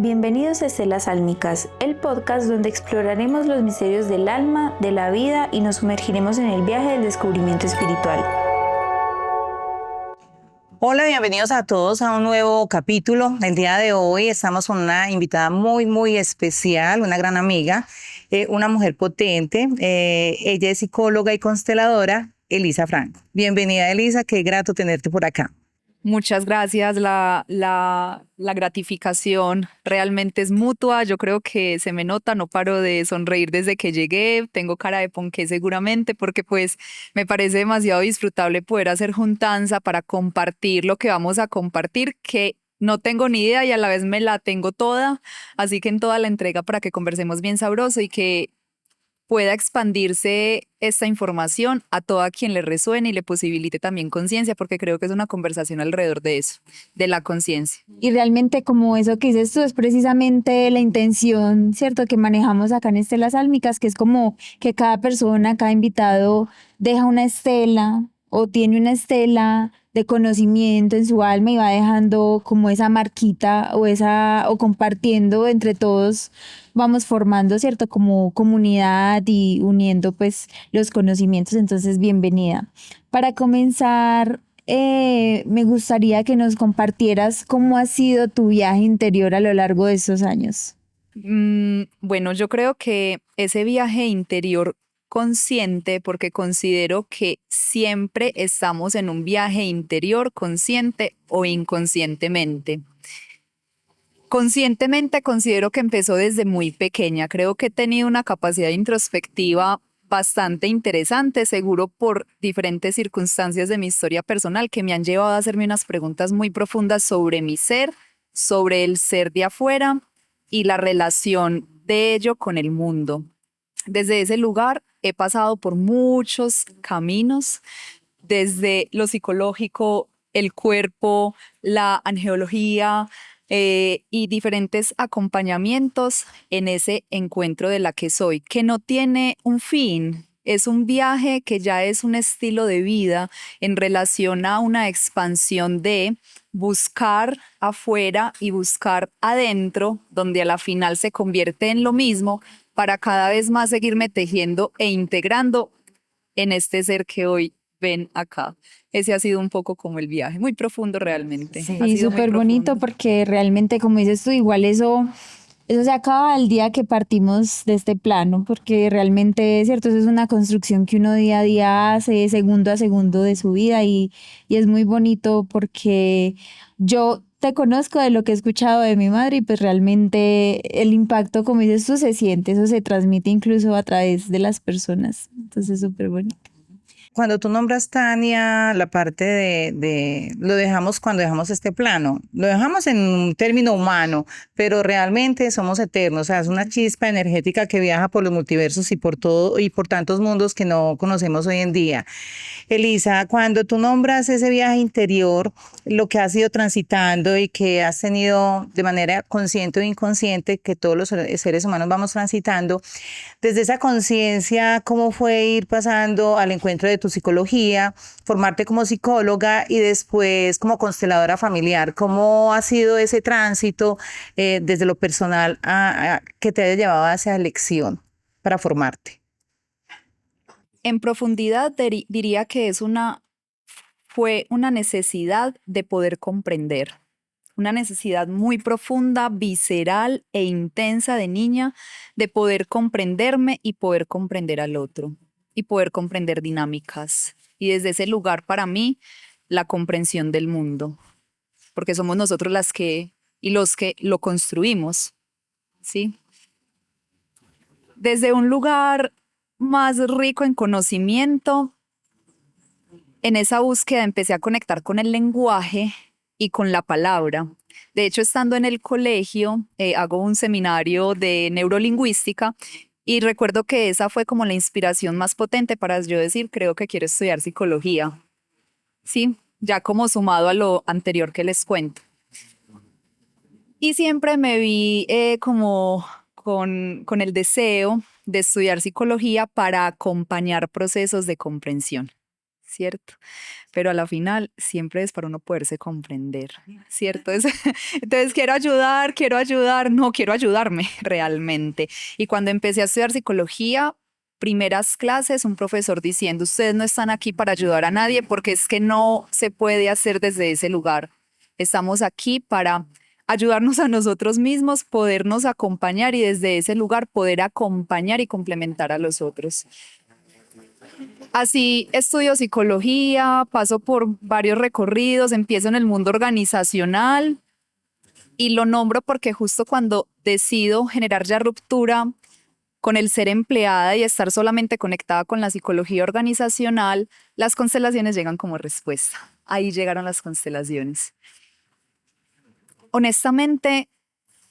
Bienvenidos a Estelas Álmicas, el podcast donde exploraremos los misterios del alma, de la vida y nos sumergiremos en el viaje del descubrimiento espiritual. Hola, bienvenidos a todos a un nuevo capítulo. El día de hoy estamos con una invitada muy especial, una gran amiga, una mujer potente. Ella es psicóloga y consteladora, Elisa Franco. Bienvenida, Elisa, qué grato tenerte por acá. Muchas gracias, la gratificación realmente es mutua, yo creo que se me nota, no paro de sonreír desde que llegué, tengo cara de ponqué seguramente porque pues me parece demasiado disfrutable poder hacer juntanza para compartir lo que vamos a compartir, que no tengo ni idea y a la vez me la tengo toda, así que en toda la entrega para que conversemos bien sabroso y que pueda expandirse esta información a toda quien le resuene y le posibilite también conciencia, porque creo que es una conversación alrededor de eso, de la conciencia. Y realmente como eso que dices tú es precisamente la intención, ¿cierto? Que manejamos acá en Estelas Álmicas, que es como que cada persona, cada invitado deja una estela o tiene una estela de conocimiento en su alma y va dejando como esa marquita o compartiendo entre todos, vamos formando, ¿cierto? Como comunidad y uniendo pues los conocimientos. Entonces, bienvenida. Para comenzar, me gustaría que nos compartieras cómo ha sido tu viaje interior a lo largo de estos años. Bueno, yo creo que ese viaje interior consciente, porque considero que siempre estamos en un viaje interior consciente o inconscientemente. Conscientemente considero que empezó desde muy pequeña. Creo que he tenido una capacidad introspectiva bastante interesante, seguro por diferentes circunstancias de mi historia personal que me han llevado a hacerme unas preguntas muy profundas sobre mi ser, sobre el ser de afuera y la relación de ello con el mundo. Desde ese lugar he pasado por muchos caminos, desde lo psicológico, el cuerpo, la angeología, y diferentes acompañamientos en ese encuentro de la que soy, que no tiene un fin. Es un viaje que ya es un estilo de vida en relación a una expansión de buscar afuera y buscar adentro, donde a la final se convierte en lo mismo para cada vez más seguirme tejiendo e integrando en este ser que hoy ven acá. Ese ha sido un poco como el viaje, muy profundo realmente. Sí, Ha sido muy súper bonito profundo. porque realmente, como dices tú, igual eso se acaba el día que partimos de este plano, porque realmente, cierto, eso es una construcción que uno día a día hace, segundo a segundo de su vida y es muy bonito porque yo te conozco de lo que he escuchado de mi madre y pues realmente el impacto, como dices tú, se siente, eso se transmite incluso a través de las personas. Entonces, súper bonito. Cuando tú nombras, Tania, la parte lo dejamos cuando dejamos este plano, lo dejamos en un término humano, pero realmente somos eternos, o sea, es una chispa energética que viaja por los multiversos y por todo y por tantos mundos que no conocemos hoy en día. Elisa, cuando tú nombras ese viaje interior, lo que has ido transitando y que has tenido de manera consciente o inconsciente, que todos los seres humanos vamos transitando, desde esa conciencia, ¿cómo fue ir pasando al encuentro de tu psicología, formarte como psicóloga y después como consteladora familiar? ¿Cómo ha sido ese tránsito desde lo personal que te haya llevado a esa elección para formarte? En profundidad diría que fue una necesidad de poder comprender, una necesidad muy profunda, visceral e intensa de niña de poder comprenderme y poder comprender al otro y poder comprender dinámicas. Y desde ese lugar para mí, la comprensión del mundo, porque somos nosotros las que y los que lo construimos, ¿sí? Desde un lugar más rico en conocimiento, en esa búsqueda empecé a conectar con el lenguaje y con la palabra. De hecho, estando en el colegio, hago un seminario de neurolingüística y recuerdo que esa fue como la inspiración más potente para yo decir, creo que quiero estudiar psicología. Sí, ya como sumado a lo anterior que les cuento. Y siempre me vi como con el deseo de estudiar psicología para acompañar procesos de comprensión. ¿cierto? Pero a la final siempre es para uno poderse comprender, ¿cierto? Entonces quiero ayudar, no quiero ayudarme realmente. Y cuando empecé a estudiar psicología, primeras clases, un profesor diciendo, ustedes no están aquí para ayudar a nadie porque es que no se puede hacer desde ese lugar. Estamos aquí para ayudarnos a nosotros mismos, podernos acompañar y desde ese lugar poder acompañar y complementar a los otros. Así estudio psicología, paso por varios recorridos, empiezo en el mundo organizacional y lo nombro porque justo cuando decido generar ya ruptura con el ser empleada y estar solamente conectada con la psicología organizacional, las constelaciones llegan como respuesta. Ahí llegaron las constelaciones. Honestamente,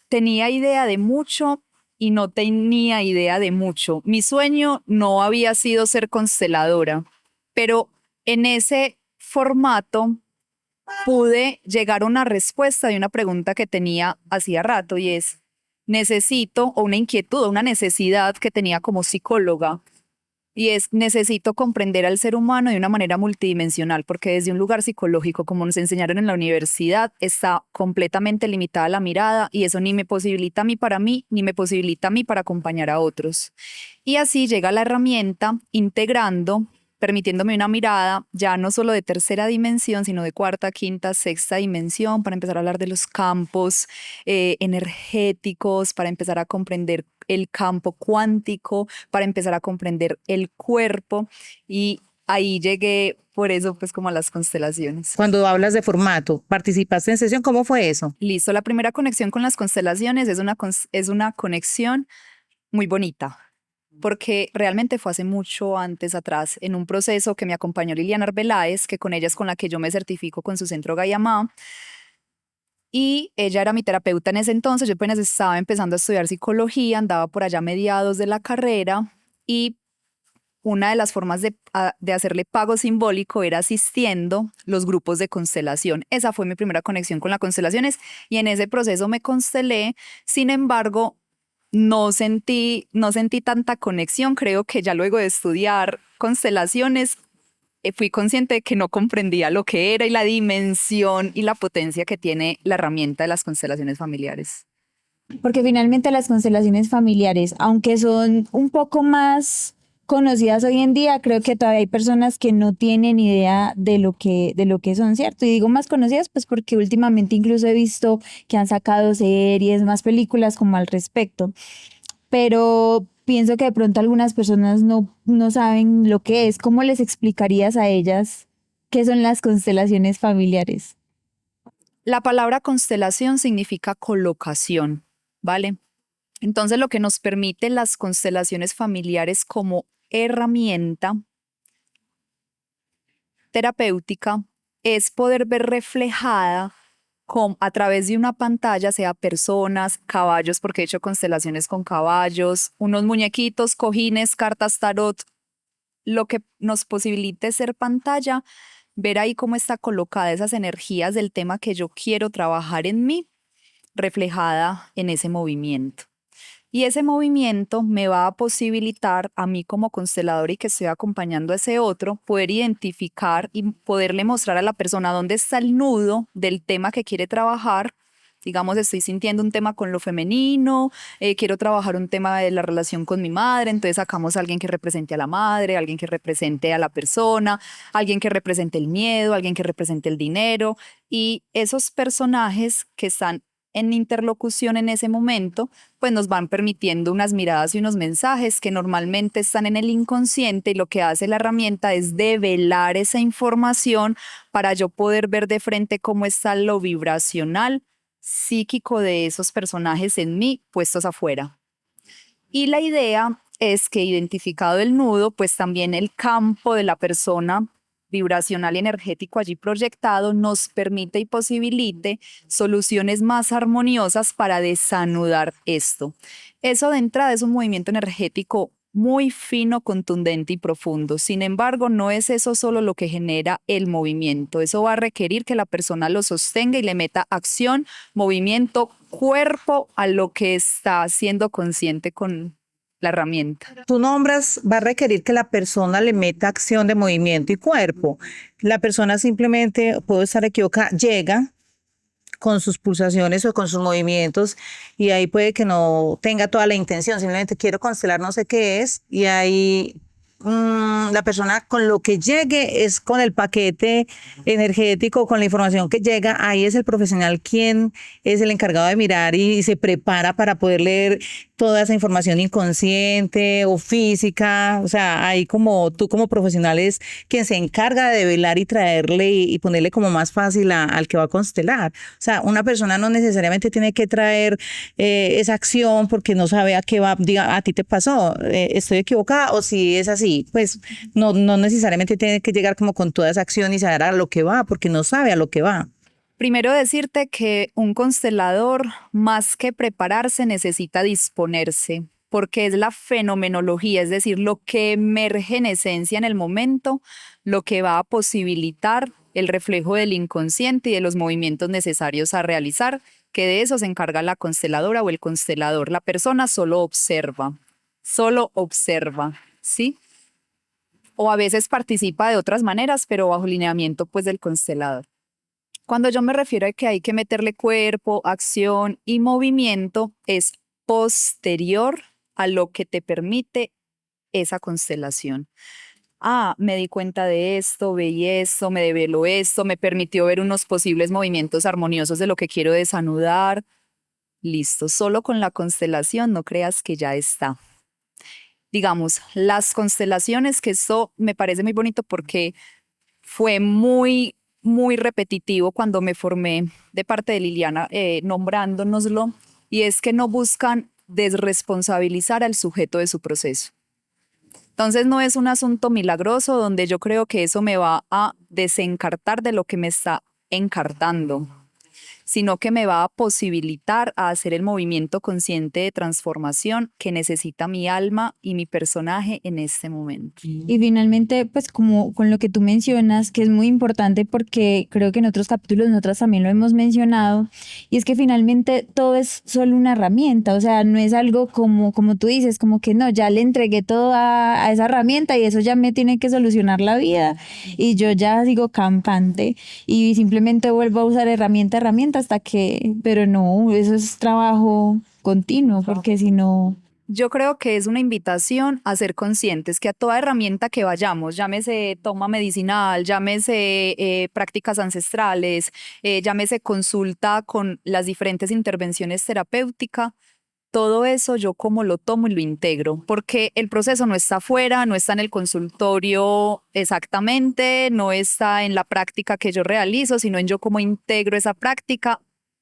tenía idea de mucho y no tenía idea de mucho. Mi sueño no había sido ser consteladora, pero en ese formato pude llegar a una respuesta de una pregunta que tenía hacía rato y es, necesito, o una inquietud, o una necesidad que tenía como psicóloga, y es, necesito comprender al ser humano de una manera multidimensional, porque desde un lugar psicológico, como nos enseñaron en la universidad, está completamente limitada la mirada y eso ni me posibilita a mí para mí, ni me posibilita a mí para acompañar a otros. Y así llega la herramienta integrando, permitiéndome una mirada ya no solo de tercera dimensión, sino de cuarta, quinta, sexta dimensión, para empezar a hablar de los campos energéticos, para empezar a comprender el campo cuántico, para empezar a comprender el cuerpo. Y ahí llegué, por eso, pues como a las constelaciones. Cuando hablas de formato, ¿participaste en sesión? ¿Cómo fue eso? Listo, la primera conexión con las constelaciones es una conexión muy bonita, porque realmente fue hace mucho antes atrás, en un proceso que me acompañó Liliana Arbeláez, que con ella es con la que yo me certifico con su centro Gayamá, y ella era mi terapeuta en ese entonces. Yo apenas estaba empezando a estudiar psicología, andaba por allá a mediados de la carrera, y una de las formas de hacerle pago simbólico era asistiendo los grupos de constelación. Esa fue mi primera conexión con las constelaciones y en ese proceso me constelé. Sin embargo, no sentí tanta conexión. Creo que ya luego de estudiar constelaciones, fui consciente de que no comprendía lo que era y la dimensión y la potencia que tiene la herramienta de las constelaciones familiares. Porque finalmente las constelaciones familiares, aunque son un poco más conocidas hoy en día, creo que todavía hay personas que no tienen idea de lo que son, ¿cierto? Y digo más conocidas, pues porque últimamente incluso he visto que han sacado series, más películas como al respecto. Pero pienso que de pronto algunas personas no saben lo que es. ¿Cómo les explicarías a ellas qué son las constelaciones familiares? La palabra constelación significa colocación, ¿vale? Entonces, lo que nos permite las constelaciones familiares como herramienta terapéutica es poder ver reflejada a través de una pantalla, sea personas, caballos, porque he hecho constelaciones con caballos, unos muñequitos, cojines, cartas tarot, lo que nos posibilite ser pantalla, ver ahí cómo está colocada esas energías del tema que yo quiero trabajar en mí, reflejada en ese movimiento. Y ese movimiento me va a posibilitar a mí como constelador y que estoy acompañando a ese otro, poder identificar y poderle mostrar a la persona dónde está el nudo del tema que quiere trabajar. Digamos, estoy sintiendo un tema con lo femenino, quiero trabajar un tema de la relación con mi madre, entonces sacamos a alguien que represente a la madre, alguien que represente a la persona, alguien que represente el miedo, alguien que represente el dinero, y esos personajes que están en interlocución en ese momento, pues nos van permitiendo unas miradas y unos mensajes que normalmente están en el inconsciente, y lo que hace la herramienta es develar esa información para yo poder ver de frente cómo está lo vibracional psíquico de esos personajes en mí puestos afuera. Y la idea es que identificado el nudo, pues también el campo de la persona vibracional y energético allí proyectado nos permite y posibilite soluciones más armoniosas para desanudar esto. Eso de entrada es un movimiento energético muy fino, contundente y profundo. Sin embargo, no es eso solo lo que genera el movimiento. Eso va a requerir que la persona lo sostenga y le meta acción, movimiento, cuerpo a lo que está siendo consciente con la herramienta. Tú nombras, va a requerir que la persona le meta acción de movimiento y cuerpo. La persona simplemente, puedo estar equivocada, llega con sus pulsaciones o con sus movimientos y ahí puede que no tenga toda la intención, simplemente quiero constelar no sé qué es y ahí la persona con lo que llegue es con el paquete energético, con la información que llega, ahí es el profesional quien es el encargado de mirar y se prepara para poder leer toda esa información inconsciente o física, o sea, ahí como tú como profesional es quien se encarga de velar y traerle y ponerle como más fácil al que va a constelar. O sea, una persona no necesariamente tiene que traer esa acción porque no sabe a qué va, diga, a ti te pasó, estoy equivocada o si es así, pues no necesariamente tiene que llegar como con toda esa acción y saber a lo que va porque no sabe a lo que va. Primero decirte que un constelador, más que prepararse, necesita disponerse, porque es la fenomenología, es decir, lo que emerge en esencia en el momento, lo que va a posibilitar el reflejo del inconsciente y de los movimientos necesarios a realizar, que de eso se encarga la consteladora o el constelador. La persona solo observa, ¿sí? O a veces participa de otras maneras, pero bajo lineamiento pues del constelador. Cuando yo me refiero a que hay que meterle cuerpo, acción y movimiento, es posterior a lo que te permite esa constelación. Ah, me di cuenta de esto, veí esto, me develó esto, me permitió ver unos posibles movimientos armoniosos de lo que quiero desanudar. Listo, solo con la constelación no creas que ya está. Digamos, las constelaciones, que eso me parece muy bonito porque fue muy repetitivo cuando me formé de parte de Liliana, nombrándonoslo, y es que no buscan desresponsabilizar al sujeto de su proceso. Entonces no es un asunto milagroso donde yo creo que eso me va a desencartar de lo que me está encartando, sino que me va a posibilitar a hacer el movimiento consciente de transformación que necesita mi alma y mi personaje en este momento. Y finalmente, pues como con lo que tú mencionas, que es muy importante porque creo que en otros capítulos nosotras también lo hemos mencionado, y es que finalmente todo es solo una herramienta, o sea, no es algo como tú dices, como que no, ya le entregué todo a esa herramienta y eso ya me tiene que solucionar la vida y yo ya sigo campante y simplemente vuelvo a usar herramienta hasta que, pero no, eso es trabajo continuo, porque si no... Yo creo que es una invitación a ser conscientes que a toda herramienta que vayamos, llámese toma medicinal, llámese prácticas ancestrales, llámese consulta con las diferentes intervenciones terapéuticas, todo eso yo como lo tomo y lo integro, porque el proceso no está afuera, no está en el consultorio exactamente, no está en la práctica que yo realizo, sino en yo cómo integro esa práctica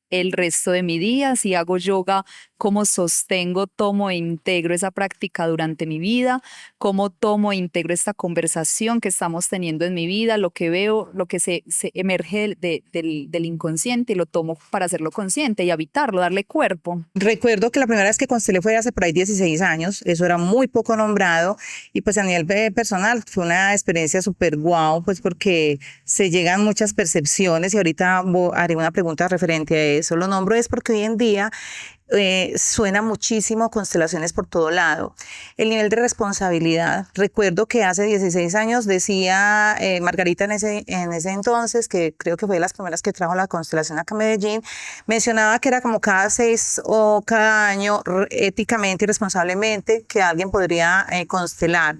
el resto de mi día. Si hago yoga, cómo sostengo, tomo e integro esa práctica durante mi vida, cómo tomo e integro esta conversación que estamos teniendo en mi vida, lo que veo, lo que se emerge del inconsciente y lo tomo para hacerlo consciente y habitarlo, darle cuerpo. Recuerdo que la primera vez que constelé fue hace por ahí 16 años, eso era muy poco nombrado y pues a nivel personal fue una experiencia súper guau, pues porque se llegan muchas percepciones y ahorita haré una pregunta referente a eso. Lo nombro es porque hoy en día suena muchísimo constelaciones por todo lado. El nivel de responsabilidad. Recuerdo que hace 16 años decía Margarita en ese entonces, que creo que fue de las primeras que trajo la constelación acá a Medellín, mencionaba que era como cada 6 o cada año, éticamente y responsablemente, que alguien podría constelar.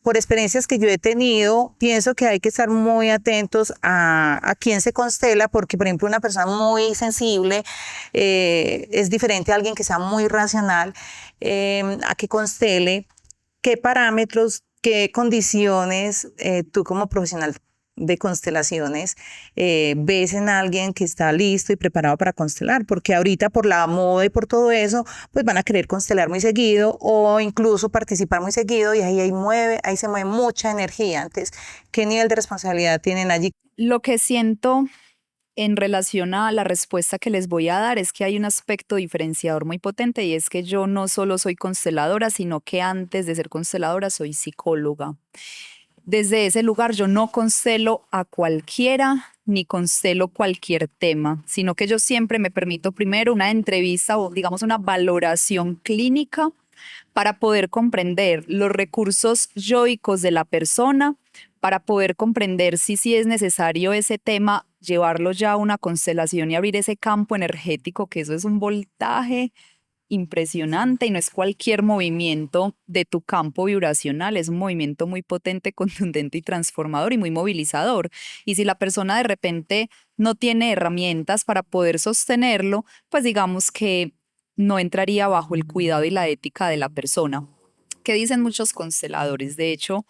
Por experiencias que yo he tenido, pienso que hay que estar muy atentos a quién se constela, porque por ejemplo una persona muy sensible es diferente a alguien que sea muy racional, a que constele, qué parámetros, qué condiciones tú como profesional de constelaciones ves en alguien que está listo y preparado para constelar, porque ahorita por la moda y por todo eso, pues van a querer constelar muy seguido o incluso participar muy seguido y ahí se mueve mucha energía. Antes, ¿qué nivel de responsabilidad tienen allí? Lo que siento en relación a la respuesta que les voy a dar es que hay un aspecto diferenciador muy potente, y es que yo no solo soy consteladora, sino que antes de ser consteladora soy psicóloga. Desde ese lugar yo no constelo a cualquiera ni constelo cualquier tema, sino que yo siempre me permito primero una entrevista o digamos una valoración clínica para poder comprender los recursos yoicos de la persona, para poder comprender si es necesario ese tema, llevarlo ya a una constelación y abrir ese campo energético, que eso es un voltaje impresionante y no es cualquier movimiento de tu campo vibracional, es un movimiento muy potente, contundente y transformador y muy movilizador. Y si la persona de repente no tiene herramientas para poder sostenerlo, pues digamos que no entraría bajo el cuidado y la ética de la persona. ¿Qué dicen muchos consteladores? De hecho,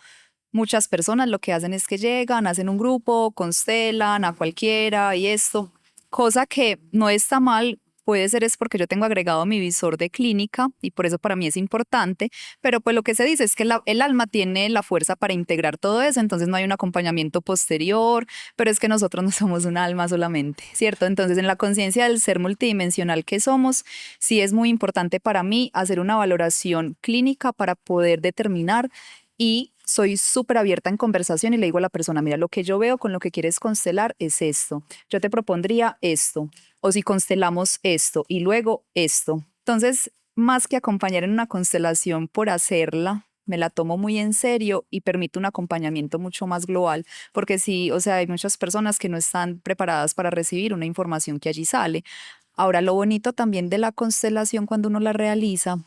muchas personas lo que hacen es que llegan, hacen un grupo, constelan a cualquiera y esto, cosa que no está mal. Puede ser es porque yo tengo agregado mi visor de clínica y por eso para mí es importante, pero pues lo que se dice es que el alma tiene la fuerza para integrar todo eso, entonces no hay un acompañamiento posterior, pero es que nosotros no somos un alma solamente, ¿cierto? Entonces en la conciencia del ser multidimensional que somos, sí es muy importante para mí hacer una valoración clínica para poder determinar y soy súper abierta en conversación y le digo a la persona, mira, lo que yo veo con lo que quieres constelar es esto. Yo te propondría esto, o si constelamos esto y luego esto. Entonces, más que acompañar en una constelación por hacerla, me la tomo muy en serio y permito un acompañamiento mucho más global, porque sí, o sea, hay muchas personas que no están preparadas para recibir una información que allí sale. Ahora, lo bonito también de la constelación cuando uno la realiza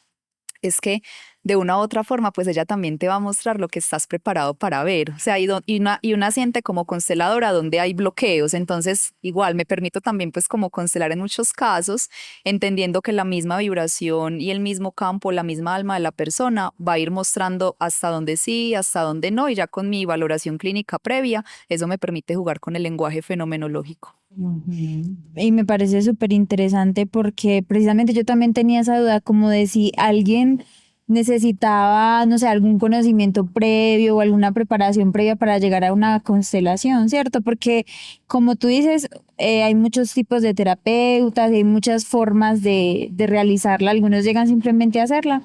es que de una u otra forma, pues ella también te va a mostrar lo que estás preparado para ver. O sea, y una siente como consteladora donde hay bloqueos. Entonces, igual me permito también pues como constelar en muchos casos, entendiendo que la misma vibración y el mismo campo, la misma alma de la persona va a ir mostrando hasta dónde sí, hasta dónde no. Y ya con mi valoración clínica previa, eso me permite jugar con el lenguaje fenomenológico. Ujú. Y me parece súper interesante porque precisamente yo también tenía esa duda como de si alguien necesitaba, no sé, algún conocimiento previo o alguna preparación previa para llegar a una constelación, ¿cierto? Porque como tú dices, hay muchos tipos de terapeutas y hay muchas formas de realizarla. Algunos llegan simplemente a hacerla,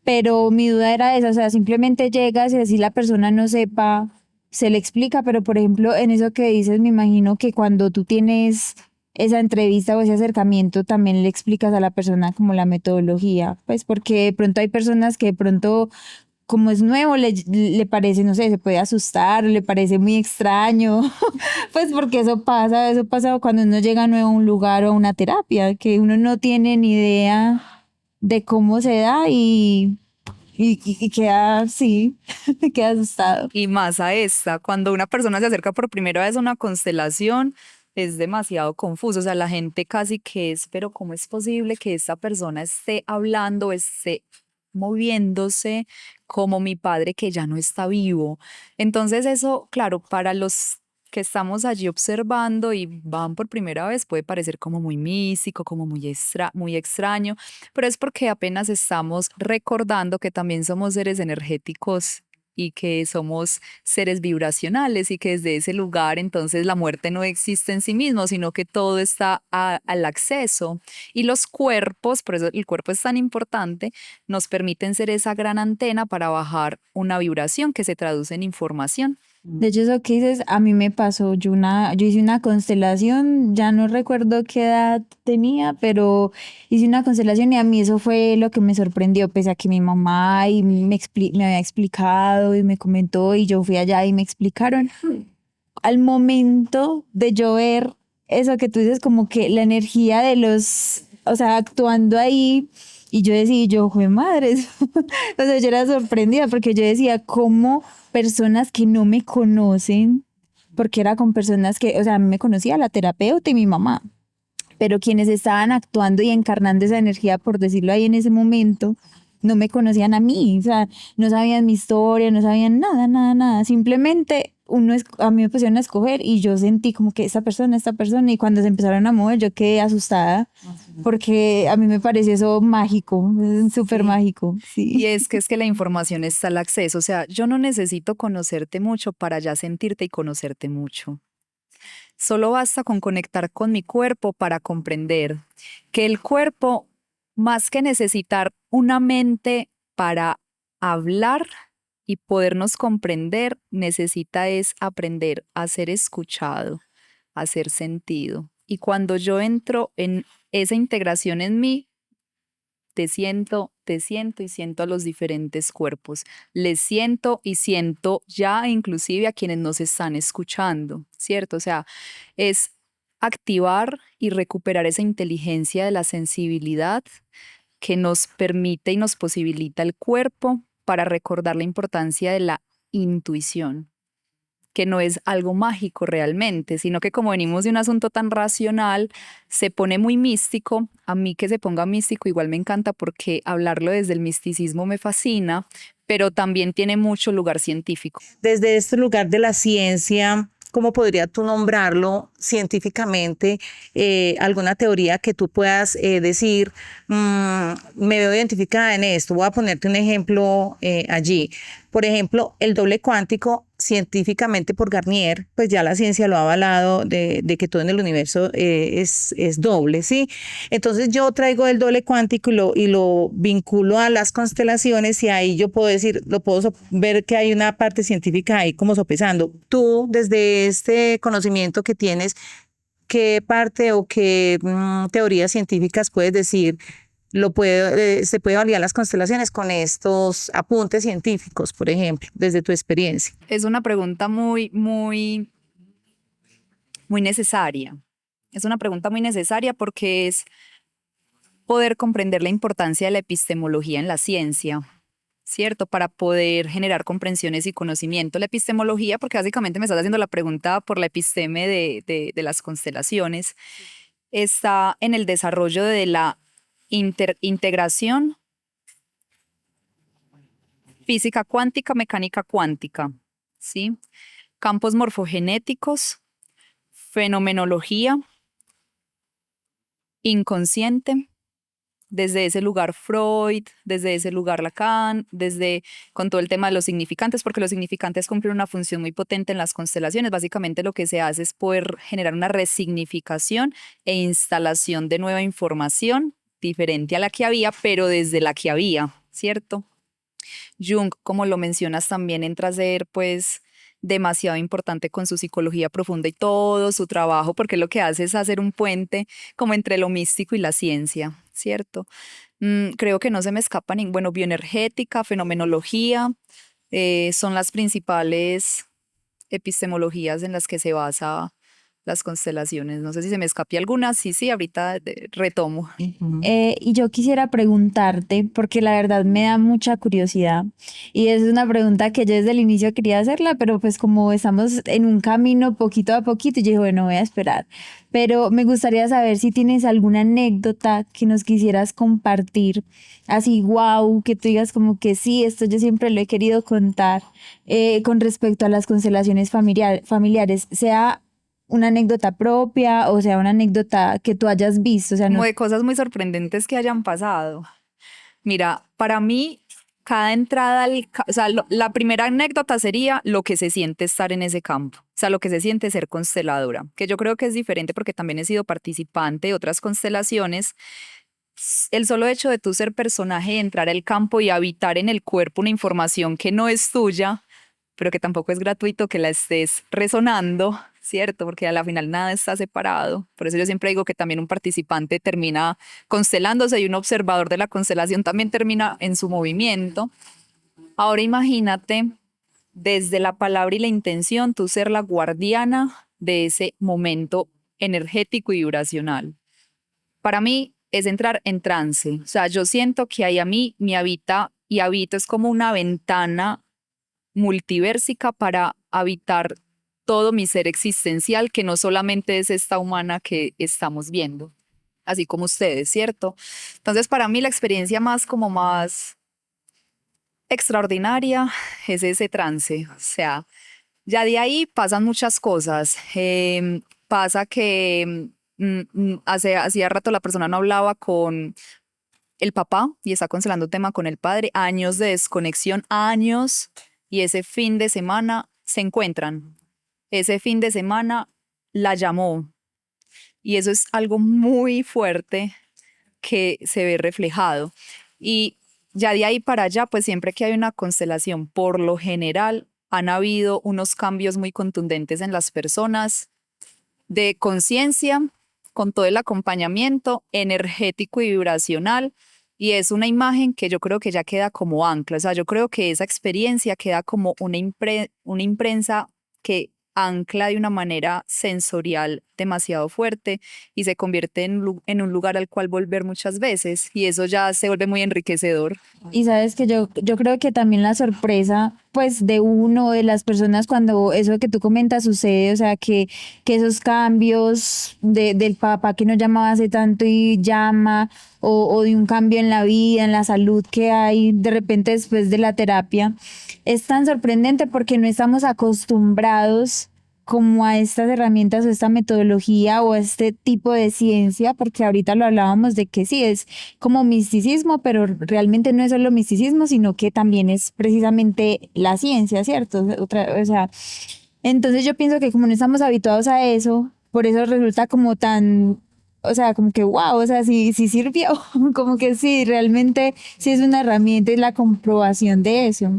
pero mi duda era esa, o sea, simplemente llegas y así la persona no sepa, se le explica, pero por ejemplo, en eso que dices, me imagino que cuando tú tienes esa entrevista o ese acercamiento, también le explicas a la persona como la metodología, pues porque de pronto hay personas que de pronto, como es nuevo, le parece, no sé, se puede asustar, le parece muy extraño, pues porque eso pasa cuando uno llega nuevo a un lugar o a una terapia, que uno no tiene ni idea de cómo se da y queda así, queda asustado. Y más a esta, cuando una persona se acerca por primera vez a una constelación, es demasiado confuso. O sea, la gente casi que es, pero ¿cómo es posible que esta persona esté hablando, esté moviéndose como mi padre que ya no está vivo? Entonces eso, claro, para los que estamos allí observando y van por primera vez puede parecer como muy místico, como muy extraño, pero es porque apenas estamos recordando que también somos seres energéticos y que somos seres vibracionales y que desde ese lugar entonces la muerte no existe en sí mismo, sino que todo está al acceso. Y los cuerpos, por eso el cuerpo es tan importante, nos permiten ser esa gran antena para bajar una vibración que se traduce en información. De hecho, eso que dices, a mí me pasó, yo hice una constelación, ya no recuerdo qué edad tenía, pero hice una constelación y a mí eso fue lo que me sorprendió, pese a que mi mamá me había explicado y me comentó y yo fui allá y me explicaron. Al momento de yo ver eso que tú dices, como que la energía de los, o sea, actuando ahí, y yo decía, yo, fue madre, o sea, yo era sorprendida porque yo decía, ¿cómo personas que no me conocen, porque era con personas que, o sea, a mí me conocía la terapeuta y mi mamá, pero quienes estaban actuando y encarnando esa energía, por decirlo ahí en ese momento, no me conocían a mí, o sea, no sabían mi historia, no sabían nada, nada, nada, simplemente a mí me pusieron a escoger y yo sentí como que esta persona, y cuando se empezaron a mover yo quedé asustada, porque a mí me parece eso mágico, súper Sí. mágico, Y sí. es que la información está al acceso, o sea, yo no necesito conocerte mucho para ya sentirte y conocerte mucho. Solo basta con conectar con mi cuerpo para comprender que el cuerpo, más que necesitar una mente para hablar y podernos comprender, necesita es aprender a ser escuchado, a ser sentido. Y cuando yo entro en esa integración en mí, te siento te siento y siento a los diferentes cuerpos. Les siento y siento ya inclusive a quienes nos están escuchando, ¿cierto? O sea, es activar y recuperar esa inteligencia de la sensibilidad que nos permite y nos posibilita el cuerpo para recordar la importancia de la intuición, que no es algo mágico realmente, sino que como venimos de un asunto tan racional, se pone muy místico. A mí que se ponga místico igual me encanta porque hablarlo desde el misticismo me fascina, pero también tiene mucho lugar científico. Desde este lugar de la ciencia, ¿cómo podría tú nombrarlo científicamente? ¿Alguna teoría que tú puedas decir, me veo identificada en esto? Voy a ponerte un ejemplo allí. Por ejemplo, el doble cuántico, científicamente por Garnier, pues ya la ciencia lo ha avalado de que todo en el universo es doble, ¿sí? Entonces yo traigo el doble cuántico y lo vinculo a las constelaciones y ahí yo puedo decir, ver que hay una parte científica ahí como sopesando. Tú, desde este conocimiento que tienes, ¿qué parte o qué teorías científicas puedes decir? Se puede validar las constelaciones con estos apuntes científicos, por ejemplo, desde tu experiencia. Es una pregunta muy necesaria. Es una pregunta muy necesaria porque es poder comprender la importancia de la epistemología en la ciencia, ¿cierto? Para poder generar comprensiones y conocimiento. La epistemología, porque básicamente me estás haciendo la pregunta por la episteme de las constelaciones, está en el desarrollo de la integración física cuántica, mecánica cuántica, ¿sí? Campos morfogenéticos, fenomenología, inconsciente, desde ese lugar Freud, desde ese lugar Lacan, con todo el tema de los significantes, porque los significantes cumplen una función muy potente en las constelaciones. Básicamente lo que se hace es poder generar una resignificación e instalación de nueva información diferente a la que había, pero desde la que había, ¿cierto? Jung, como lo mencionas, también entra a ser pues demasiado importante con su psicología profunda y todo su trabajo, porque lo que hace es hacer un puente como entre lo místico y la ciencia, ¿cierto? Creo que no se me escapa bueno, bioenergética, fenomenología, son las principales epistemologías en las que se basa las constelaciones. No sé si se me escapé alguna, sí, ahorita retomo. Y yo quisiera preguntarte, porque la verdad me da mucha curiosidad, y es una pregunta que yo desde el inicio quería hacerla, pero pues como estamos en un camino poquito a poquito, yo dije, bueno, voy a esperar. Pero me gustaría saber si tienes alguna anécdota que nos quisieras compartir, así, wow, que tú digas como que sí, esto yo siempre lo he querido contar, con respecto a las constelaciones familiares, sea una anécdota propia, o sea, una anécdota que tú hayas visto, o sea, no. Como de cosas muy sorprendentes que hayan pasado. Mira, para mí, cada entrada o sea, la primera anécdota sería lo que se siente estar en ese campo, o sea, lo que se siente ser consteladora, que yo creo que es diferente porque también he sido participante de otras constelaciones. El solo hecho de tú ser personaje, entrar al campo y habitar en el cuerpo una información que no es tuya, pero que tampoco es gratuito que la estés resonando, ¿cierto? Porque a la final nada está separado. Por eso yo siempre digo que también un participante termina constelándose y un observador de la constelación también termina en su movimiento. Ahora imagínate, desde la palabra y la intención, tú ser la guardiana de ese momento energético y vibracional. Para mí es entrar en trance. O sea, yo siento que ahí a mí me habita y habito es como una ventana multiversica para habitar todo mi ser existencial, que no solamente es esta humana que estamos viendo, así como ustedes, ¿cierto? Entonces, para mí la experiencia más extraordinaria es ese trance. O sea, ya de ahí pasan muchas cosas. Pasa que hacía rato la persona no hablaba con el papá y está constelando un tema con el padre, años de desconexión, años, y ese fin de semana se encuentran. Ese fin de semana la llamó y eso es algo muy fuerte que se ve reflejado. Y ya de ahí para allá, pues siempre que hay una constelación, por lo general han habido unos cambios muy contundentes en las personas de conciencia, con todo el acompañamiento energético y vibracional, Y es una imagen que yo creo que ya queda como ancla, o sea, yo creo que esa experiencia queda como una imprensa que ancla de una manera sensorial demasiado fuerte y se convierte en un lugar al cual volver muchas veces y eso ya se vuelve muy enriquecedor. Y sabes que yo creo que también la sorpresa, pues, de uno, de las personas, cuando eso que tú comentas sucede, o sea, que esos cambios del papá que no llamaba hace tanto y llama, o de un cambio en la vida, en la salud que hay de repente después de la terapia, es tan sorprendente porque no estamos acostumbrados como a estas herramientas o esta metodología o a este tipo de ciencia, porque ahorita lo hablábamos de que sí, es como misticismo, pero realmente no es solo misticismo, sino que también es precisamente la ciencia, ¿cierto? O sea, entonces yo pienso que como no estamos habituados a eso, por eso resulta como tan, o sea, como que wow, o sea, sí, sí sirvió, como que sí, realmente sí es una herramienta y la comprobación de eso.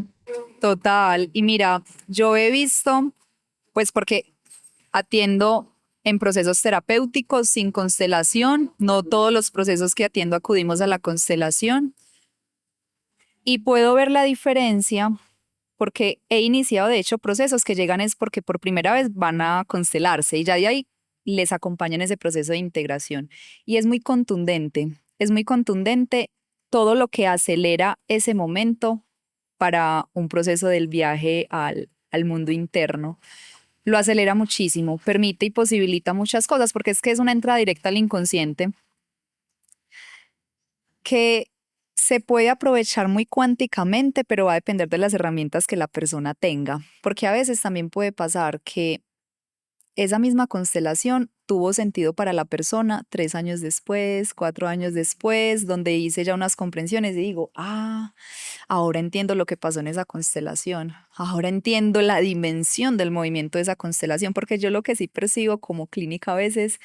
Total. Y mira, yo he visto, pues porque atiendo en procesos terapéuticos sin constelación, no todos los procesos que atiendo acudimos a la constelación y puedo ver la diferencia porque he iniciado de hecho procesos que llegan es porque por primera vez van a constelarse y ya de ahí les acompañan ese proceso de integración y es muy contundente todo lo que acelera ese momento para un proceso del viaje al mundo interno. Lo acelera muchísimo, permite y posibilita muchas cosas, porque es que es una entrada directa al inconsciente que se puede aprovechar muy cuánticamente, pero va a depender de las herramientas que la persona tenga, porque a veces también puede pasar que esa misma constelación tuvo sentido para la persona 3 años después, 4 años después, donde hice ya unas comprensiones y digo, ahora entiendo lo que pasó en esa constelación, ahora entiendo la dimensión del movimiento de esa constelación, porque yo lo que sí percibo como clínica a veces,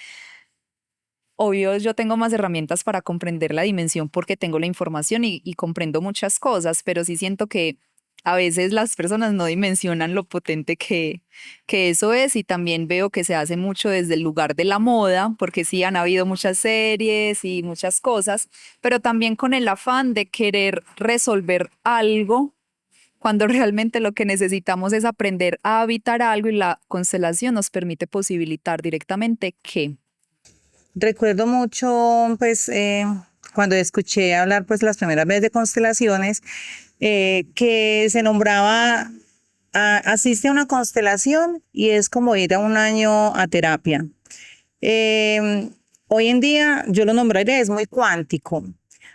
obvio, yo tengo más herramientas para comprender la dimensión porque tengo la información y comprendo muchas cosas, pero sí siento que a veces las personas no dimensionan lo potente que eso es y también veo que se hace mucho desde el lugar de la moda, porque sí han habido muchas series y muchas cosas, pero también con el afán de querer resolver algo cuando realmente lo que necesitamos es aprender a habitar algo y la constelación nos permite posibilitar directamente que. Recuerdo mucho, pues, cuando escuché hablar, pues, las primeras veces de constelaciones, que se nombraba, asiste a una constelación y es como ir a un año a terapia. Eh, Hoy en día yo lo nombraré, es muy cuántico.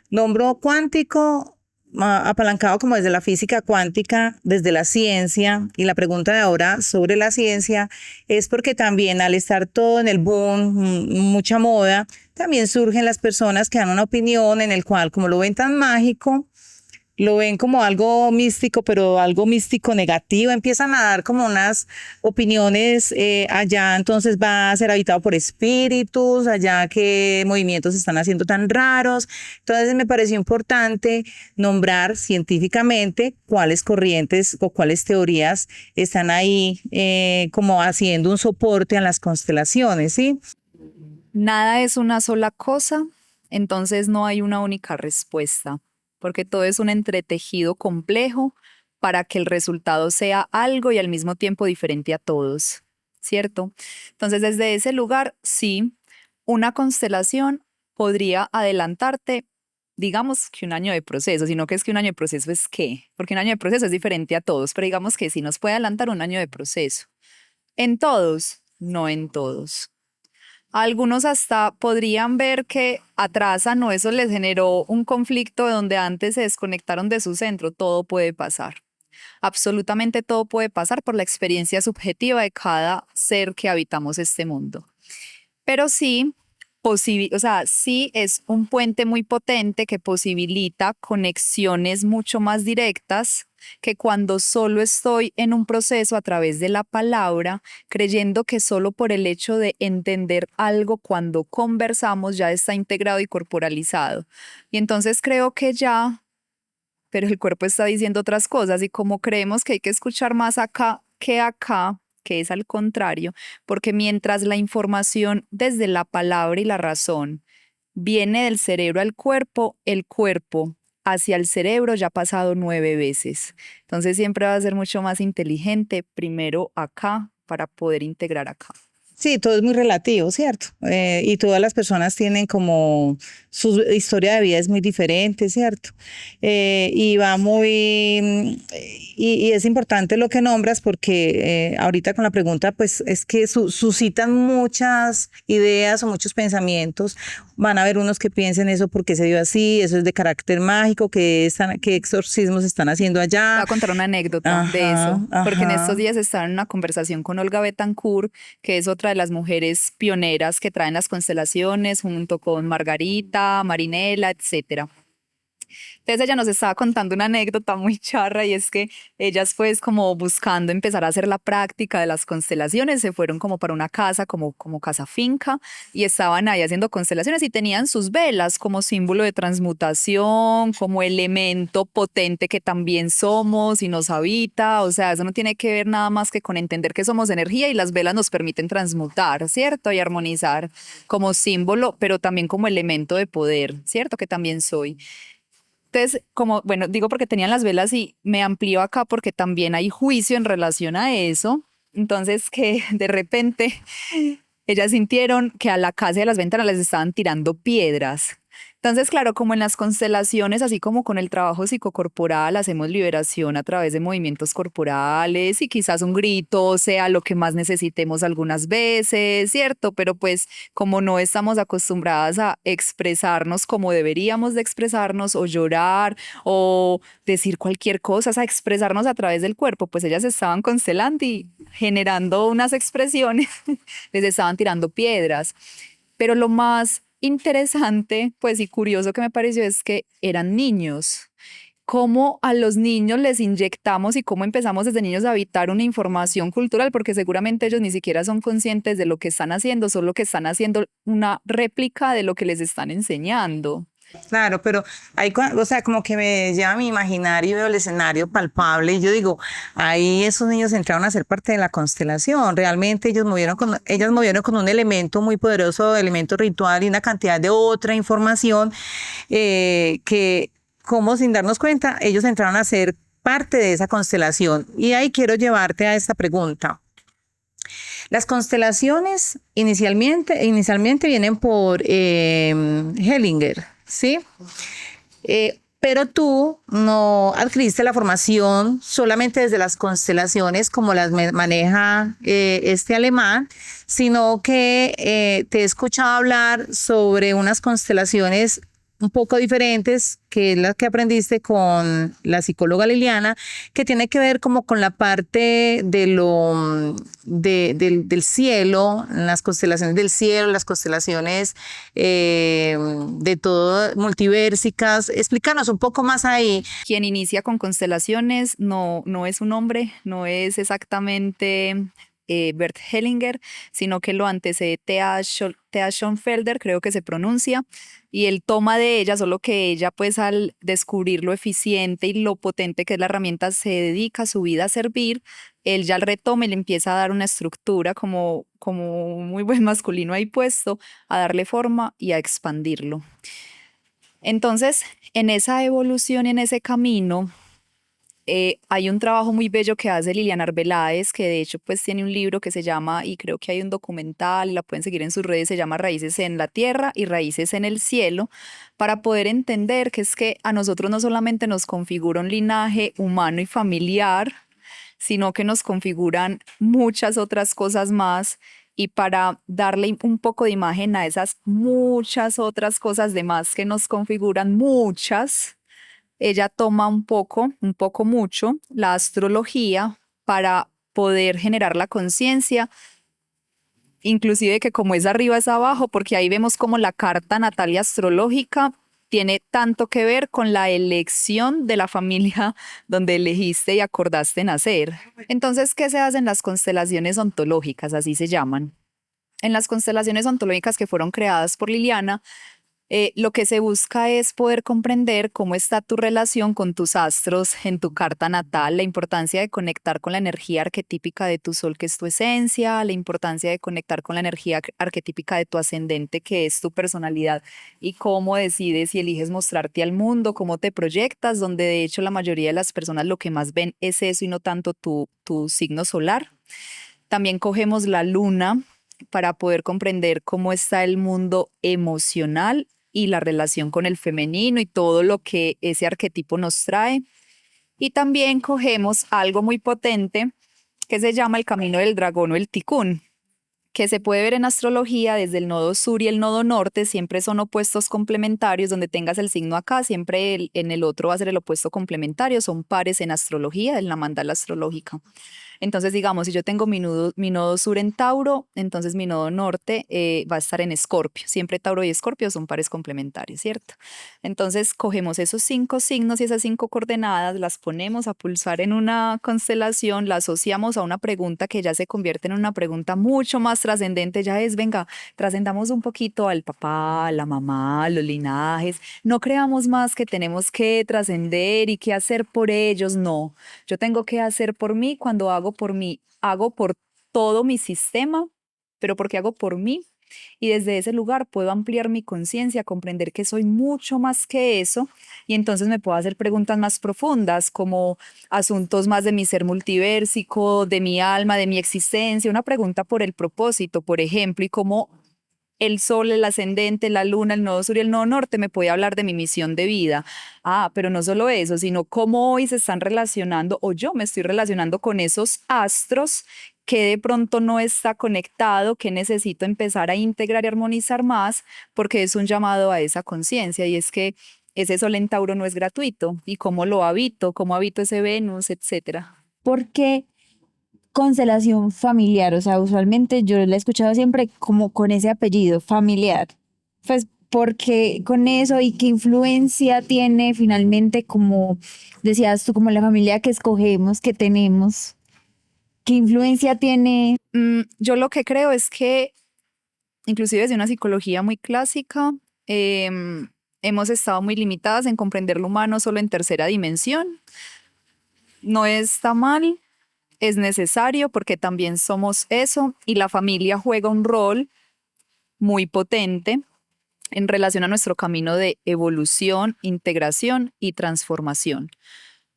Nombro cuántico, apalancado como desde la física cuántica, desde la ciencia, y la pregunta de ahora sobre la ciencia es porque también al estar todo en el boom, mucha moda, también surgen las personas que dan una opinión en el cual, como lo ven tan mágico, lo ven como algo místico, pero algo místico negativo, empiezan a dar como unas opiniones, allá entonces va a ser habitado por espíritus, allá qué movimientos se están haciendo tan raros. Entonces me pareció importante nombrar científicamente cuáles corrientes o cuáles teorías están ahí, como haciendo un soporte a las constelaciones, ¿sí? Nada es una sola cosa, entonces no hay una única respuesta, porque todo es un entretejido complejo para que el resultado sea algo y al mismo tiempo diferente a todos, ¿cierto? Entonces, desde ese lugar, sí, una constelación podría adelantarte, digamos que un año de proceso, sino que es que un año de proceso es qué, porque un año de proceso es diferente a todos, pero digamos que sí nos puede adelantar un año de proceso. En todos, no en todos. Algunos hasta podrían ver que atrasan o eso les generó un conflicto de donde antes se desconectaron de su centro. Todo puede pasar. Absolutamente todo puede pasar por la experiencia subjetiva de cada ser que habitamos este mundo. Pero sí, o sea, sí es un puente muy potente que posibilita conexiones mucho más directas que cuando solo estoy en un proceso a través de la palabra, creyendo que solo por el hecho de entender algo cuando conversamos ya está integrado y corporalizado. Y entonces creo que ya, pero el cuerpo está diciendo otras cosas y como creemos que hay que escuchar más acá, que es al contrario, porque mientras la información desde la palabra y la razón viene del cerebro al cuerpo, el cuerpo hacia el cerebro ya ha pasado 9 veces. Entonces siempre va a ser mucho más inteligente primero acá para poder integrar acá. Sí, todo es muy relativo, ¿cierto? Y todas las personas tienen como su historia de vida es muy diferente, ¿cierto? Y va muy, y es importante lo que nombras porque ahorita con la pregunta, pues es que suscitan muchas ideas o muchos pensamientos. Van a haber unos que piensen eso porque se dio así, eso es de carácter mágico, qué exorcismos están haciendo Voy allá. a contar una anécdota de eso, porque en estos Ajá. días estaba en una conversación con Olga Betancourt, que es otra de las mujeres pioneras que traen las constelaciones, junto con Margarita, Marinela, etcétera. Entonces ella nos estaba contando una anécdota muy charra y es que ellas pues como buscando empezar a hacer la práctica de las constelaciones, se fueron como para una casa, como casa finca y estaban ahí haciendo constelaciones y tenían sus velas como símbolo de transmutación, como elemento potente que también somos y nos habita, o sea, eso no tiene que ver nada más que con entender que somos energía y las velas nos permiten transmutar, ¿cierto? Y armonizar como símbolo, pero también como elemento de poder, ¿cierto? Que también soy. Entonces, como, bueno, digo porque tenían las velas y me amplío acá porque también hay juicio en relación a eso. Entonces, que de repente ellas sintieron que a la casa y a las ventanas les estaban tirando piedras. Entonces, claro, como en las constelaciones, así como con el trabajo psicocorporal, hacemos liberación a través de movimientos corporales y quizás un grito sea lo que más necesitemos algunas veces, ¿cierto? Pero pues como no estamos acostumbradas a expresarnos como deberíamos de expresarnos o llorar o decir cualquier cosa, o sea, expresarnos a través del cuerpo, pues ellas estaban constelando y generando unas expresiones, les estaban tirando piedras. Pero lo más interesante, pues y curioso que me pareció es que eran niños. Cómo a los niños les inyectamos y cómo empezamos desde niños a habitar una información cultural, porque seguramente ellos ni siquiera son conscientes de lo que están haciendo, solo que están haciendo una réplica de lo que les están enseñando. Claro, pero ahí, o sea, como que me lleva a mi imaginario y veo el escenario palpable y yo digo, ahí esos niños entraron a ser parte de la constelación. Realmente ellas movieron con un elemento muy poderoso, elemento ritual y una cantidad de otra información que, como sin darnos cuenta, ellos entraron a ser parte de esa constelación. Y ahí quiero llevarte a esta pregunta. Las constelaciones inicialmente vienen por Hellinger, ¿sí? Pero tú no adquiriste la formación solamente desde las constelaciones como las maneja este alemán, sino que te he escuchado hablar sobre unas constelaciones un poco diferentes, que es la que aprendiste con la psicóloga Liliana, que tiene que ver como con la parte del cielo, las constelaciones del cielo, las constelaciones de todo, multiversicas. Explícanos un poco más ahí. Quien inicia con constelaciones no es un hombre, no es exactamente Bert Hellinger, sino que lo antecede Thea Schoenfelder, creo que se pronuncia, y él toma de ella, solo que ella pues al descubrir lo eficiente y lo potente que es la herramienta, se dedica su vida a servir, él ya retoma y le empieza a dar una estructura como muy buen masculino ahí puesto, a darle forma y a expandirlo. Entonces, en esa evolución y en ese camino, hay un trabajo muy bello que hace Liliana Arbeláez, que de hecho pues tiene un libro que se llama, y creo que hay un documental, y la pueden seguir en sus redes, se llama Raíces en la Tierra y Raíces en el Cielo, para poder entender que es que a nosotros no solamente nos configura un linaje humano y familiar, sino que nos configuran muchas otras cosas más. Y para darle un poco de imagen a esas muchas otras cosas de más que nos configuran, muchas, ella toma un poco mucho, la astrología para poder generar la conciencia, inclusive que como es arriba es abajo, porque ahí vemos como la carta natal y astrológica tiene tanto que ver con la elección de la familia donde elegiste y acordaste nacer. Entonces, ¿qué se hace en las constelaciones ontológicas? Así se llaman. En las constelaciones ontológicas que fueron creadas por Liliana, Lo que se busca es poder comprender cómo está tu relación con tus astros en tu carta natal, la importancia de conectar con la energía arquetípica de tu sol, que es tu esencia, la importancia de conectar con la energía arquetípica de tu ascendente, que es tu personalidad, y cómo decides y eliges mostrarte al mundo, cómo te proyectas, donde de hecho la mayoría de las personas lo que más ven es eso y no tanto tu signo solar. También cogemos la luna para poder comprender cómo está el mundo emocional y la relación con el femenino y todo lo que ese arquetipo nos trae. Y también cogemos algo muy potente que se llama el camino del dragón o el ticún, que se puede ver en astrología desde el nodo sur y el nodo norte, siempre son opuestos complementarios, donde tengas el signo acá, siempre en el otro va a ser el opuesto complementario, son pares en astrología, en la mandala astrológica. Entonces, digamos, si yo tengo mi nodo sur en Tauro, entonces mi nodo norte va a estar en Escorpio. Siempre Tauro y Escorpio son pares complementarios, ¿cierto? Entonces, cogemos esos 5 signos y esas 5 coordenadas, las ponemos a pulsar en una constelación, la asociamos a una pregunta que ya se convierte en una pregunta mucho más trascendente. Ya es, venga, trascendamos un poquito al papá, a la mamá, a los linajes. No creamos más que tenemos que trascender y qué hacer por ellos, no. Yo tengo que hacer por mí cuando hago por mí, hago por todo mi sistema, pero porque hago por mí. Y desde ese lugar puedo ampliar mi conciencia, comprender que soy mucho más que eso y entonces me puedo hacer preguntas más profundas como asuntos más de mi ser multiversico, de mi alma, de mi existencia, una pregunta por el propósito, por ejemplo, y cómo el sol, el ascendente, la luna, el nodo sur y el nodo norte me puede hablar de mi misión de vida. Ah, pero no solo eso, sino cómo hoy se están relacionando o yo me estoy relacionando con esos astros que de pronto no está conectado, que necesito empezar a integrar y armonizar más, porque es un llamado a esa conciencia y es que ese sol en Tauro no es gratuito y cómo habito ese Venus, etcétera. ¿Por qué constelación familiar? O sea, usualmente yo la he escuchado siempre como con ese apellido, familiar. Pues, ¿por qué con eso y qué influencia tiene finalmente, como decías tú, como la familia que escogemos, que tenemos? ¿Qué influencia tiene? Yo lo que creo es que inclusive desde una psicología muy clásica, hemos estado muy limitadas en comprender lo humano solo en tercera dimensión. No está mal, es necesario porque también somos eso y la familia juega un rol muy potente en relación a nuestro camino de evolución, integración y transformación.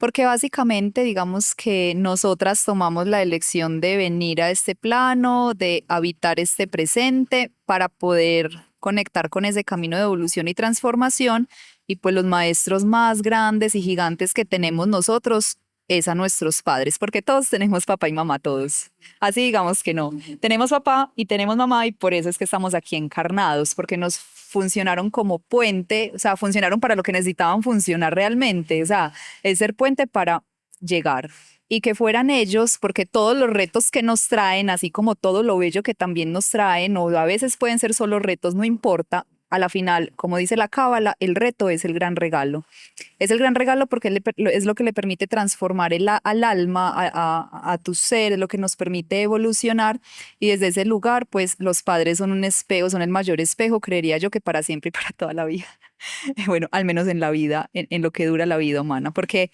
Porque básicamente, digamos que nosotras tomamos la elección de venir a este plano, de habitar este presente para poder conectar con ese camino de evolución y transformación. Y pues los maestros más grandes y gigantes que tenemos nosotros es a nuestros padres, porque todos tenemos papá y mamá, todos. Así digamos que no. Tenemos papá y tenemos mamá y por eso es que estamos aquí encarnados, porque nos funcionaron como puente, o sea, funcionaron para lo que necesitaban funcionar realmente, o sea, es ser puente para llegar y que fueran ellos, porque todos los retos que nos traen, así como todo lo bello que también nos traen, o a veces pueden ser solo retos, no importa, a la final, como dice la cábala, el reto es el gran regalo. Es el gran regalo porque es lo que le permite transformar al alma, a tu ser, es lo que nos permite evolucionar y desde ese lugar, pues los padres son un espejo, son el mayor espejo, creería yo que para siempre y para toda la vida. Bueno, al menos en la vida, en lo que dura la vida humana, porque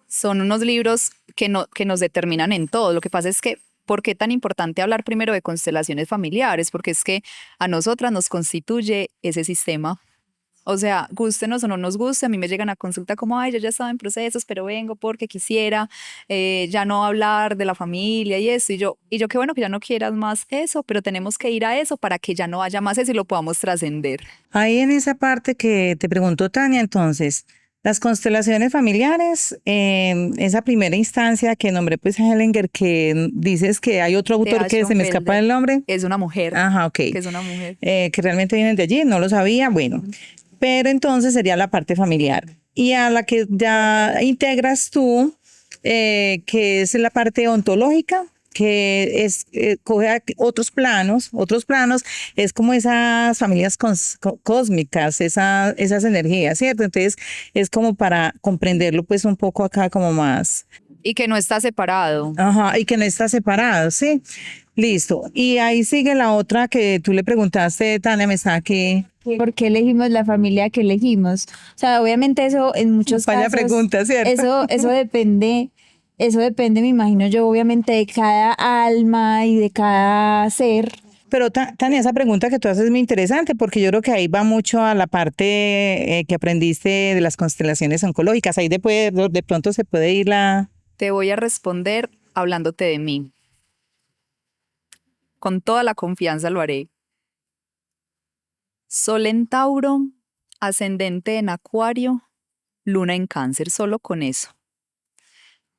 son unos libros que, no, que nos determinan en todo. Lo que pasa es que ¿por qué tan importante hablar primero de constelaciones familiares? Porque es que a nosotras nos constituye ese sistema. O sea, gústenos o no nos guste, a mí me llegan a consulta como, ay, yo ya estaba en procesos, pero vengo porque quisiera ya no hablar de la familia y eso. Y yo qué bueno que ya no quieras más eso, pero tenemos que ir a eso para que ya no haya más eso y lo podamos trascender. Ahí en esa parte que te preguntó Tania, entonces, las constelaciones familiares, esa primera instancia que nombré pues a Hellinger, que dices que hay otro autor que se me escapa el nombre. Es una mujer. Ajá, ok. Que es una mujer. Que realmente vienen de allí, no lo sabía, bueno. Pero entonces sería la parte familiar. Y a la que ya integras tú, que es la parte ontológica, que es coge otros planos, es como esas familias cósmicas, esas energías, ¿cierto? Entonces es como para comprenderlo pues un poco acá como más Y que no está separado. Ajá, y que no está separado, ¿sí? Listo. Y ahí sigue la otra que tú le preguntaste, Tania, me está aquí. ¿Por qué elegimos la familia que elegimos? O sea, obviamente eso en muchos Vaya casos, pregunta, ¿cierto? eso depende, me imagino yo, obviamente de cada alma y de cada ser. Pero Tania, esa pregunta que tú haces es muy interesante porque yo creo que ahí va mucho a la parte que aprendiste de las constelaciones oncológicas. Ahí de pronto se puede ir la... Te voy a responder hablándote de mí. Con toda la confianza lo haré. Sol en Tauro, ascendente en Acuario, luna en Cáncer, solo con eso.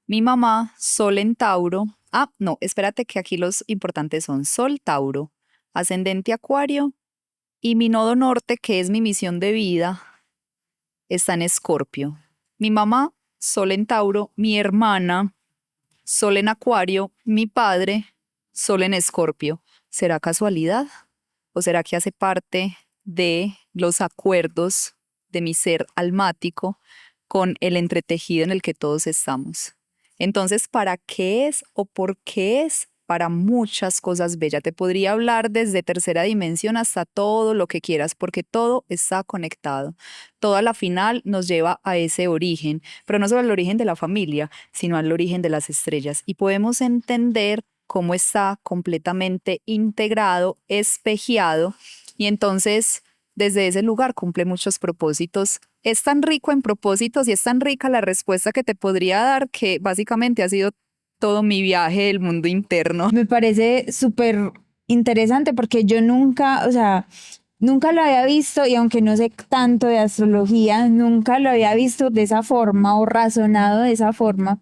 Mi mamá, Sol en Tauro. Ah, no, espérate que aquí los importantes son Sol Tauro, ascendente Acuario y mi nodo norte, que es mi misión de vida, está en Escorpio. Mi mamá, Sol en Tauro, mi hermana, Sol en Acuario, mi padre, Sol en Escorpio. ¿Será casualidad? ¿O será que hace parte de los acuerdos de mi ser almático con el entretejido en el que todos estamos? Entonces, ¿para qué es o por qué es? Para muchas cosas bellas. Te podría hablar desde tercera dimensión hasta todo lo que quieras, porque todo está conectado. Todo a la final nos lleva a ese origen, pero no solo al origen de la familia, sino al origen de las estrellas. Y podemos entender cómo está completamente integrado, espejeado, y entonces desde ese lugar cumple muchos propósitos. Es tan rico en propósitos y es tan rica la respuesta que te podría dar que básicamente ha sido todo mi viaje del mundo interno. Me parece súper interesante porque yo nunca, o sea, nunca lo había visto y aunque no sé tanto de astrología, nunca lo había visto de esa forma o razonado de esa forma.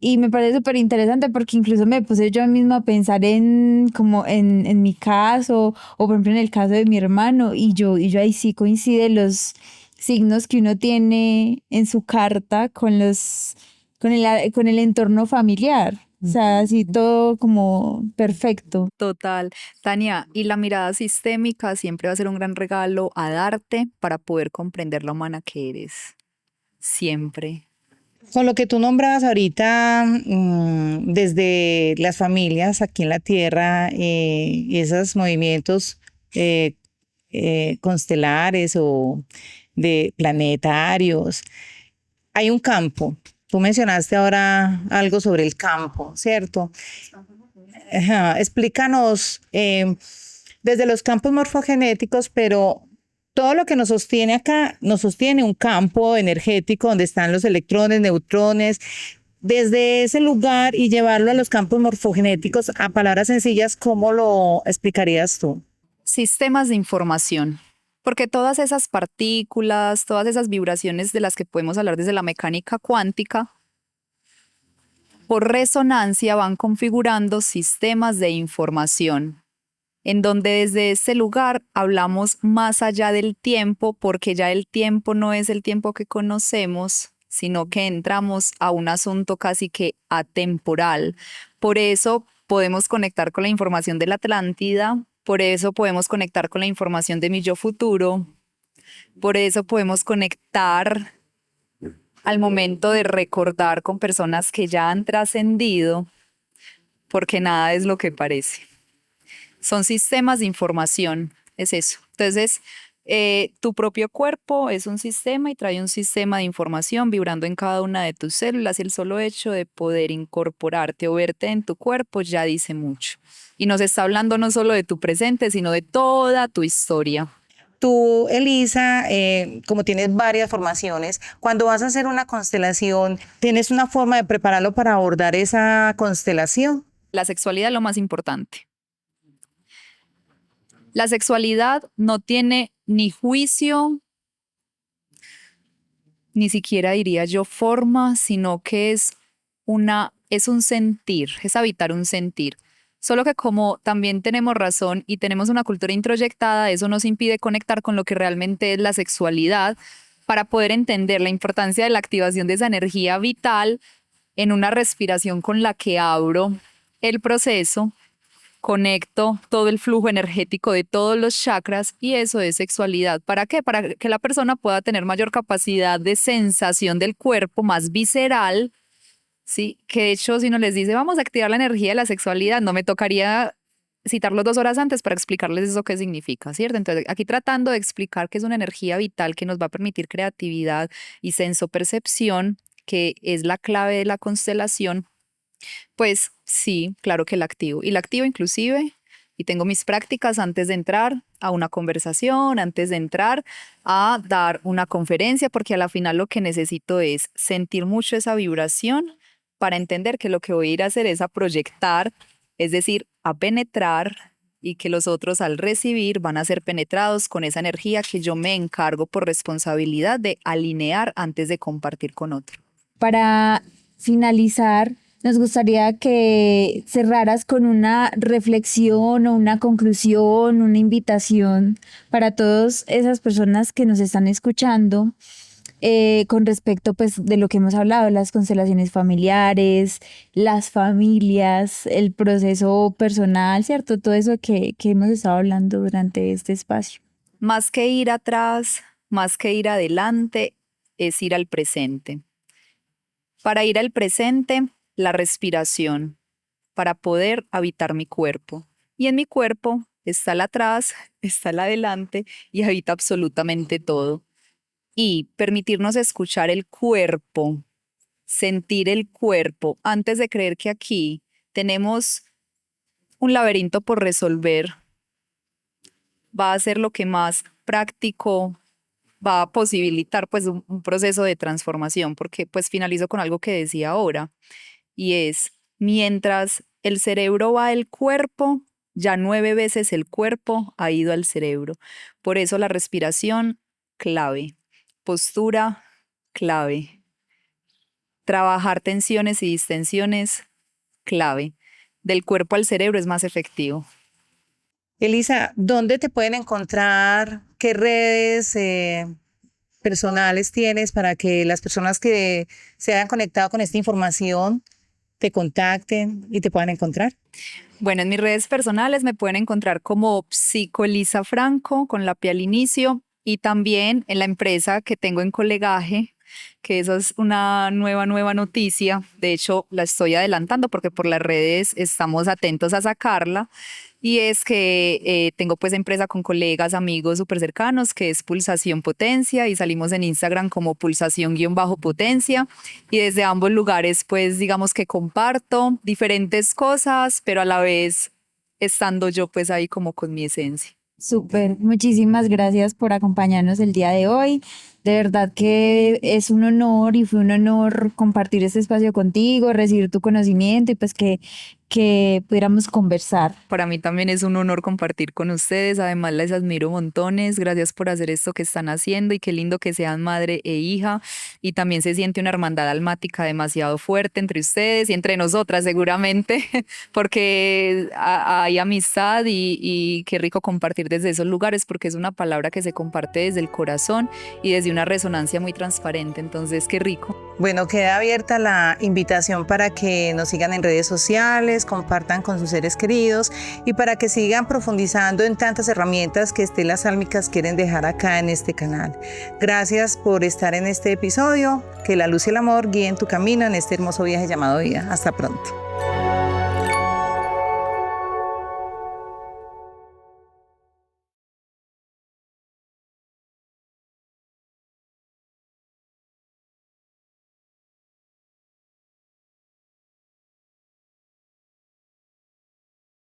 Y me parece súper interesante porque incluso me puse yo misma a pensar en como en mi caso o por ejemplo en el caso de mi hermano y yo ahí sí coinciden los signos que uno tiene en su carta con con el entorno familiar. O sea, así todo como perfecto. Total. Tania, y la mirada sistémica siempre va a ser un gran regalo a darte para poder comprender la humana que eres. Siempre. Con lo que tú nombrabas ahorita, desde las familias aquí en la Tierra y esos movimientos eh, constelares o de planetarios, hay un campo. Tú mencionaste ahora algo sobre el campo, ¿cierto? Ajá, explícanos desde los campos morfogenéticos, pero todo lo que nos sostiene acá nos sostiene un campo energético donde están los electrones, neutrones. Desde ese lugar y llevarlo a los campos morfogenéticos a palabras sencillas, ¿cómo lo explicarías tú? Sistemas de información. Porque todas esas partículas, todas esas vibraciones de las que podemos hablar desde la mecánica cuántica, por resonancia van configurando sistemas de información, en donde desde este lugar hablamos más allá del tiempo, porque ya el tiempo no es el tiempo que conocemos, sino que entramos a un asunto casi que atemporal. Por eso podemos conectar con la información de la Atlántida, por eso podemos conectar con la información de mi yo futuro, por eso podemos conectar al momento de recordar con personas que ya han trascendido, porque nada es lo que parece. Son sistemas de información, es eso. Entonces, tu propio cuerpo es un sistema y trae un sistema de información vibrando en cada una de tus células y el solo hecho de poder incorporarte o verte en tu cuerpo ya dice mucho. Y nos está hablando no solo de tu presente, sino de toda tu historia. Tú, Elisa, como tienes varias formaciones, cuando vas a hacer una constelación, ¿tienes una forma de prepararlo para abordar esa constelación? La sexualidad es lo más importante. La sexualidad no tiene ni juicio, ni siquiera diría yo forma, sino que es un sentir, es habitar un sentir. Solo que como también tenemos razón y tenemos una cultura introyectada, eso nos impide conectar con lo que realmente es la sexualidad para poder entender la importancia de la activación de esa energía vital en una respiración con la que abro el proceso, conecto todo el flujo energético de todos los chakras y eso es sexualidad. ¿Para qué? Para que la persona pueda tener mayor capacidad de sensación del cuerpo, más visceral, ¿sí? Que de hecho, si uno les dice, vamos a activar la energía de la sexualidad, no me tocaría citarlos 2 horas antes para explicarles eso qué significa, ¿cierto? Entonces, aquí tratando de explicar que es una energía vital que nos va a permitir creatividad y sensopercepción, que es la clave de la constelación, pues sí, claro que la activo. Y la activo inclusive, y tengo mis prácticas antes de entrar a una conversación, antes de entrar a dar una conferencia, porque a la final lo que necesito es sentir mucho esa vibración para entender que lo que voy a ir a hacer es a proyectar, es decir, a penetrar, y que los otros al recibir van a ser penetrados con esa energía que yo me encargo por responsabilidad de alinear antes de compartir con otro. Para finalizar, nos gustaría que cerraras con una reflexión o una conclusión, una invitación para todas esas personas que nos están escuchando, con respecto pues de lo que hemos hablado, las constelaciones familiares, las familias, el proceso personal, ¿cierto? Todo eso que hemos estado hablando durante este espacio. Más que ir atrás, más que ir adelante, es ir al presente. Para ir al presente, la respiración, para poder habitar mi cuerpo. Y en mi cuerpo está el atrás, está el adelante y habita absolutamente todo. Y permitirnos escuchar el cuerpo, sentir el cuerpo, antes de creer que aquí tenemos un laberinto por resolver, va a ser lo que más práctico va a posibilitar pues un proceso de transformación, porque pues finalizo con algo que decía ahora, y es, mientras el cerebro va al cuerpo, ya 9 veces el cuerpo ha ido al cerebro. Por eso la respiración, clave. Postura, clave. Trabajar tensiones y distensiones, clave. Del cuerpo al cerebro es más efectivo. Elisa, ¿dónde te pueden encontrar? ¿Qué redes personales tienes para que las personas que se hayan conectado con esta información te contacten y te puedan encontrar? Bueno, en mis redes personales me pueden encontrar como Psicolisa Franco, con la P al inicio, y también en la empresa que tengo en Colegaje, que eso es una nueva noticia. De hecho, la estoy adelantando porque por las redes estamos atentos a sacarla. Y es que tengo pues empresa con colegas, amigos súper cercanos, que es Pulsación Potencia, y salimos en Instagram como pulsación_potencia. Y desde ambos lugares pues digamos que comparto diferentes cosas, pero a la vez estando yo pues ahí como con mi esencia. Súper, muchísimas gracias por acompañarnos el día de hoy. De verdad que es un honor y fue un honor compartir este espacio contigo, recibir tu conocimiento y pues que pudiéramos conversar. Para mí también es un honor compartir con ustedes, además les admiro montones, gracias por hacer esto que están haciendo y qué lindo que sean madre e hija, y también se siente una hermandad almática demasiado fuerte entre ustedes y entre nosotras seguramente, porque hay amistad y qué rico compartir desde esos lugares, porque es una palabra que se comparte desde el corazón y desde una resonancia muy transparente, entonces qué rico. Bueno, queda abierta la invitación para que nos sigan en redes sociales, compartan con sus seres queridos y para que sigan profundizando en tantas herramientas que Estelas Álmicas quieren dejar acá en este canal. Gracias por estar en este episodio. Que la luz y el amor guíen tu camino en este hermoso viaje llamado vida. Hasta pronto.